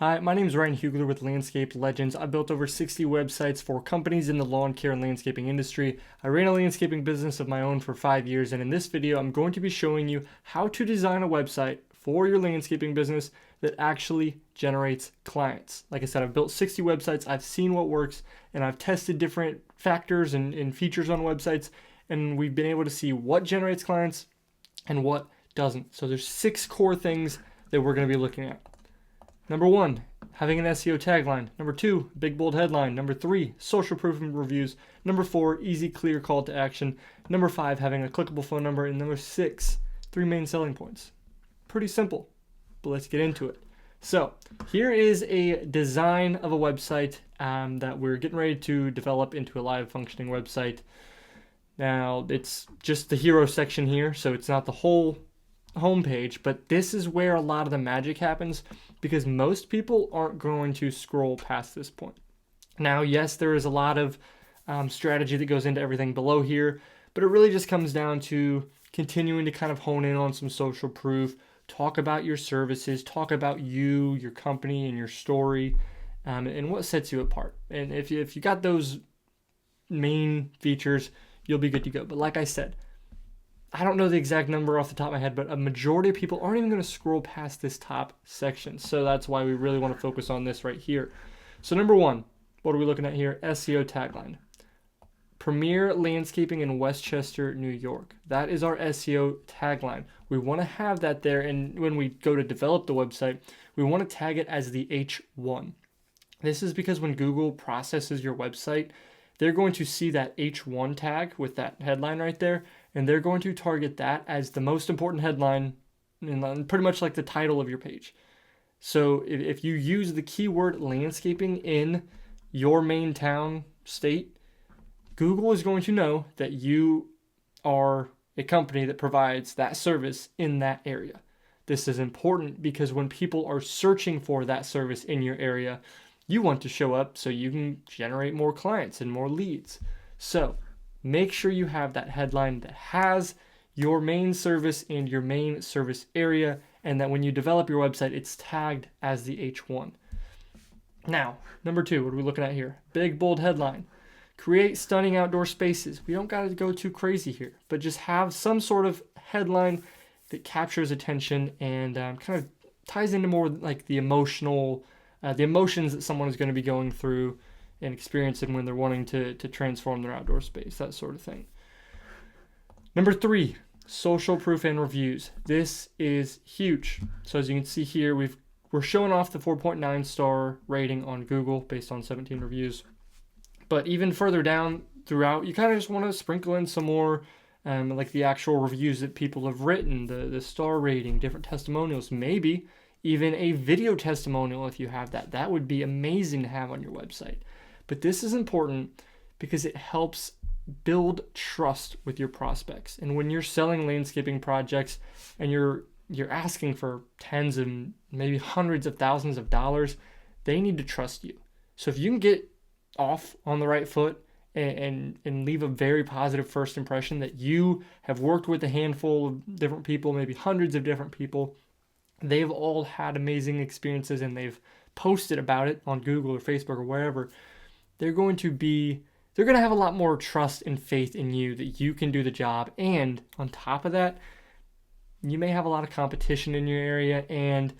Hi, my name is Ryan Hugler with Landscape Legends. I built over 60 websites for companies in the lawn care and landscaping industry. I ran a landscaping business of my own for 5 years, and in this video, I'm going to be showing you how to design a website for your landscaping business that actually generates clients. Like I said, I've built 60 websites, I've seen what works, and I've tested different factors and features on websites, and we've been able to see what generates clients and what doesn't. So there's 6 core things that we're going to be looking at. Number 1, having an SEO tagline. Number 2, big bold headline. Number 3, social proof and reviews. Number 4, easy clear call to action. Number 5, having a clickable phone number. And number 6, 3 main selling points. Pretty simple, but let's get into it. So here is a design of a website that we're getting ready to develop into a live functioning website. Now it's just the hero section here, so it's not the whole homepage, but this is where a lot of the magic happens because most people aren't going to scroll past this point. Now, yes, there is a lot of strategy that goes into everything below here, but it really just comes down to continuing to kind of hone in on some social proof, talk about your services, talk about you, your company, and your story, and what sets you apart. And if you got those main features, you'll be good to go. But like I said, I don't know the exact number off the top of my head, but a majority of people aren't even going to scroll past this top section. So that's why we really want to focus on this right here. So number 1, what are we looking at here? SEO tagline. Premier Landscaping in Westchester, New York. That is our SEO tagline. We want to have that there, and when we go to develop the website, we want to tag it as the H1. This is because when Google processes your website, they're going to see that H1 tag with that headline right there, and they're going to target that as the most important headline and pretty much like the title of your page. So if you use the keyword landscaping in your main town, state, Google is going to know that you are a company that provides that service in that area. This is important because when people are searching for that service in your area, you want to show up so you can generate more clients and more leads. So make sure you have that headline that has your main service and your main service area, and that when you develop your website, it's tagged as the H1. Now, number 2, what are we looking at here? Big, bold headline. Create stunning outdoor spaces. We don't got to go too crazy here, but just have some sort of headline that captures attention and kind of ties into more like the emotions that someone is going to be going through and experiencing when they're wanting to transform their outdoor space, that sort of thing. Number 3, social proof and reviews. This is huge. So as you can see here, we're showing off the 4.9 star rating on Google based on 17 reviews. But even further down throughout, you kind of just want to sprinkle in some more like the actual reviews that people have written, the star rating, different testimonials, maybe even a video testimonial if you have that. That would be amazing to have on your website. But this is important because it helps build trust with your prospects. And when you're selling landscaping projects and you're asking for tens and maybe hundreds of thousands of dollars, they need to trust you. So if you can get off on the right foot and leave a very positive first impression that you have worked with a handful of different people, maybe hundreds of different people, they've all had amazing experiences and they've posted about it on Google or Facebook or wherever, they're going to have a lot more trust and faith in you that you can do the job. And on top of that, you may have a lot of competition in your area and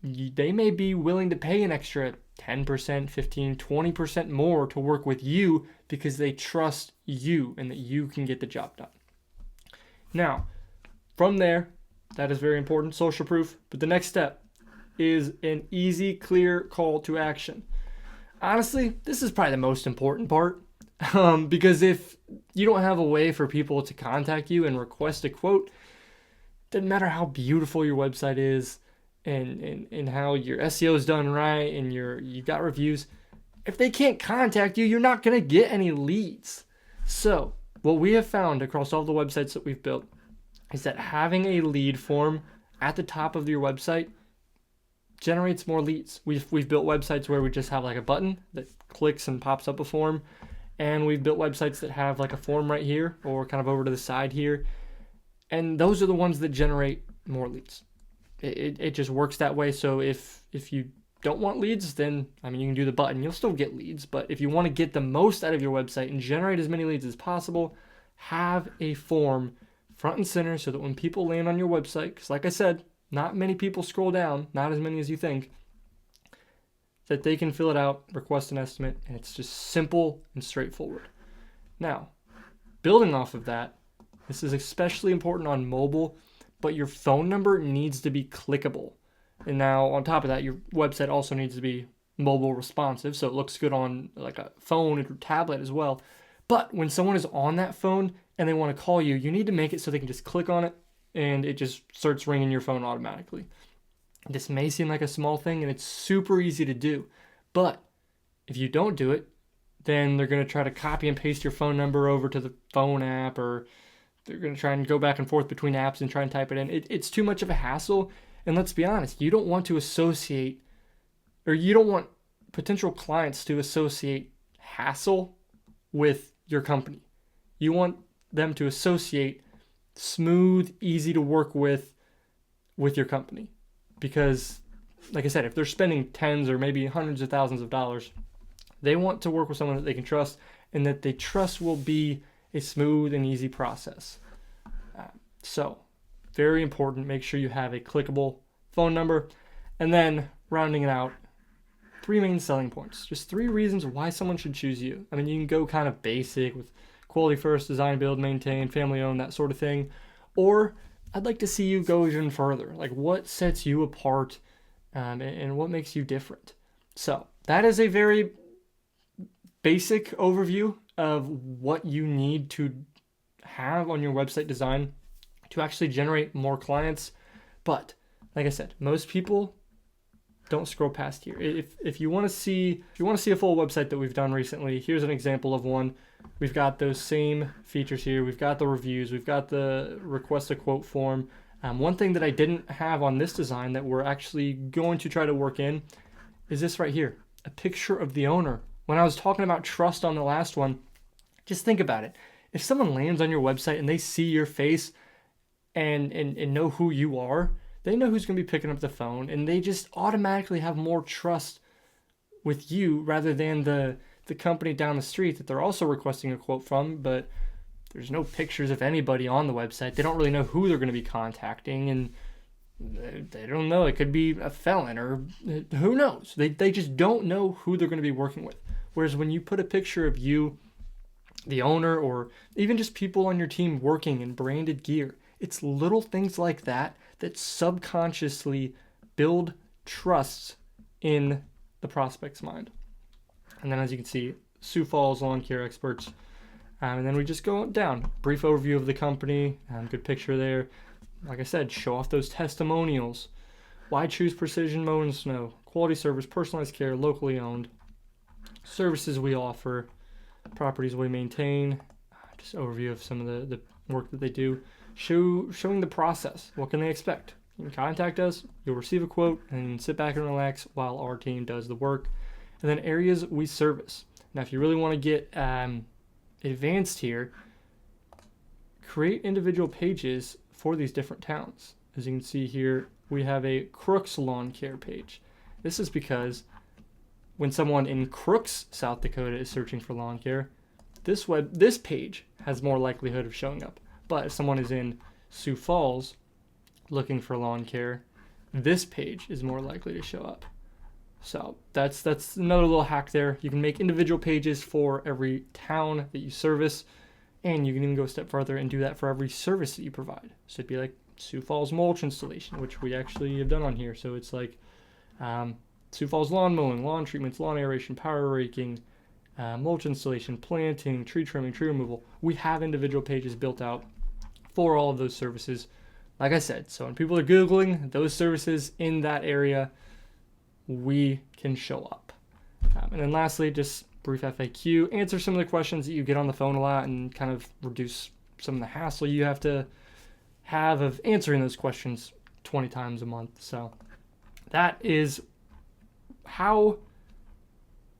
they may be willing to pay an extra 10%, 15, 20% more to work with you because they trust you and that you can get the job done. Now, from there, that is very important, social proof. But the next step is an easy, clear call to action. Honestly, this is probably the most important part because if you don't have a way for people to contact you and request a quote, it doesn't matter how beautiful your website is and how your SEO is done right and you got reviews. If they can't contact you, you're not going to get any leads. So what we have found across all the websites that we've built is that having a lead form at the top of your website generates more leads. We've built websites where we just have like a button that clicks and pops up a form, and we've built websites that have like a form right here or kind of over to the side here, and those are the ones that generate more leads. It just works that way. So if you don't want leads, then, I mean, you can do the button. You'll still get leads. But if you want to get the most out of your website and generate as many leads as possible, have a form front and center so that when people land on your website, because like I said, not many people scroll down, not as many as you think, that they can fill it out, request an estimate, and it's just simple and straightforward. Now, building off of that, this is especially important on mobile, but your phone number needs to be clickable. And now on top of that, your website also needs to be mobile responsive, so it looks good on like a phone or tablet as well. But when someone is on that phone and they want to call you, you need to make it so they can just click on it and it just starts ringing your phone automatically. This may seem like a small thing and it's super easy to do, but if you don't do it, then they're going to try to copy and paste your phone number over to the phone app, or they're going to try and go back and forth between apps and try and type it in. It's too much of a hassle. And let's be honest, you don't want to associate, or you don't want potential clients to associate hassle with your company. You want them to associate smooth, easy to work with your company. Because, like I said, if they're spending tens or maybe hundreds of thousands of dollars, they want to work with someone that they can trust and that they trust will be a smooth and easy process. So, very important, make sure you have a clickable phone number. And then, rounding it out, 3 main selling points. Just 3 reasons why someone should choose you. I mean, you can go kind of basic with quality first, design, build, maintain, family owned, that sort of thing. Or I'd like to see you go even further. Like, what sets you apart and what makes you different? So, that is a very basic overview of what you need to have on your website design to actually generate more clients. But like I said, most people don't scroll past here. If you want to see a full website that we've done recently, here's an example of one. We've got those same features here. We've got the reviews. We've got the request a quote form. One thing that I didn't have on this design that we're actually going to try to work in is this right here, a picture of the owner. When I was talking about trust on the last one, just think about it. If someone lands on your website and they see your face and know who you are, they know who's going to be picking up the phone, and they just automatically have more trust with you rather than the company down the street that they're also requesting a quote from, but there's no pictures of anybody on the website. They don't really know who they're going to be contacting, and they don't know. It could be a felon or who knows. They just don't know who they're going to be working with. Whereas when you put a picture of you, the owner, or even just people on your team working in branded gear, it's little things like that that subconsciously build trust in the prospect's mind. And then as you can see, Sioux Falls Lawn Care Experts. And then we just go down. Brief overview of the company. Good picture there. Like I said, show off those testimonials. Why choose Precision Mow and Snow? Quality service, personalized care, locally owned. Services we offer. Properties we maintain. Just overview of some of the work that they do. Showing the process. What can they expect? You can contact us, you'll receive a quote, and sit back and relax while our team does the work. And then areas we service. Now, if you really want to get advanced here, create individual pages for these different towns. As you can see here, we have a Crooks Lawn Care page. This is because when someone in Crooks, South Dakota is searching for lawn care, this page has more likelihood of showing up. But if someone is in Sioux Falls looking for lawn care, this page is more likely to show up. So that's another little hack there. You can make individual pages for every town that you service, and you can even go a step further and do that for every service that you provide. So it'd be like Sioux Falls mulch installation, which we actually have done on here. So it's like Sioux Falls lawn mowing, lawn treatments, lawn aeration, power raking, mulch installation, planting, tree trimming, tree removal. We have individual pages built out for all of those services. Like I said, so when people are Googling those services in that area, we can show up. And then lastly, just brief FAQ, answer some of the questions that you get on the phone a lot and kind of reduce some of the hassle you have to have of answering those questions 20 times a month. So that is how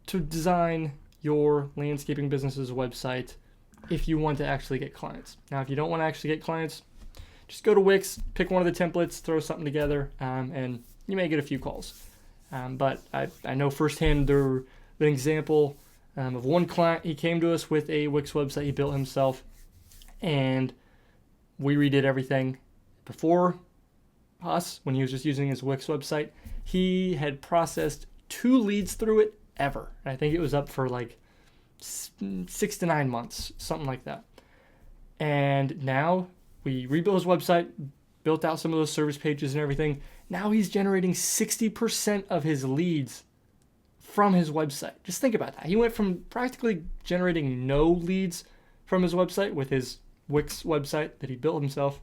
to design your landscaping business's website if you want to actually get clients. Now, if you don't want to actually get clients, just go to Wix, pick one of the templates, throw something together, and you may get a few calls. But I know firsthand an example of one client. He came to us with a Wix website he built himself, and we redid everything. Before us, when he was just using his Wix website, he had processed 2 leads through it ever. I think it was up for like 6 to 9 months, something like that. And now we rebuilt his website, built out some of those service pages and everything. Now he's generating 60% of his leads from his website. Just think about that. He went from practically generating no leads from his website with his Wix website that he built himself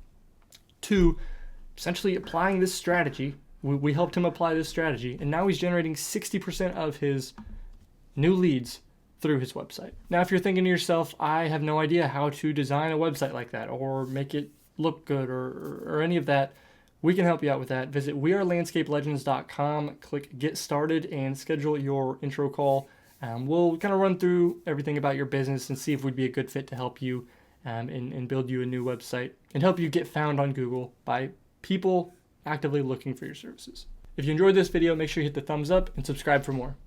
to essentially applying this strategy. We helped him apply this strategy, and now he's generating 60% of his new leads through his website. Now, if you're thinking to yourself, I have no idea how to design a website like that or make it look good or any of that, we can help you out with that. Visit wearelandscapelegends.com, click Get Started, and schedule your intro call. We'll kind of run through everything about your business and see if we'd be a good fit to help you and build you a new website and help you get found on Google by people actively looking for your services. If you enjoyed this video, make sure you hit the thumbs up and subscribe for more.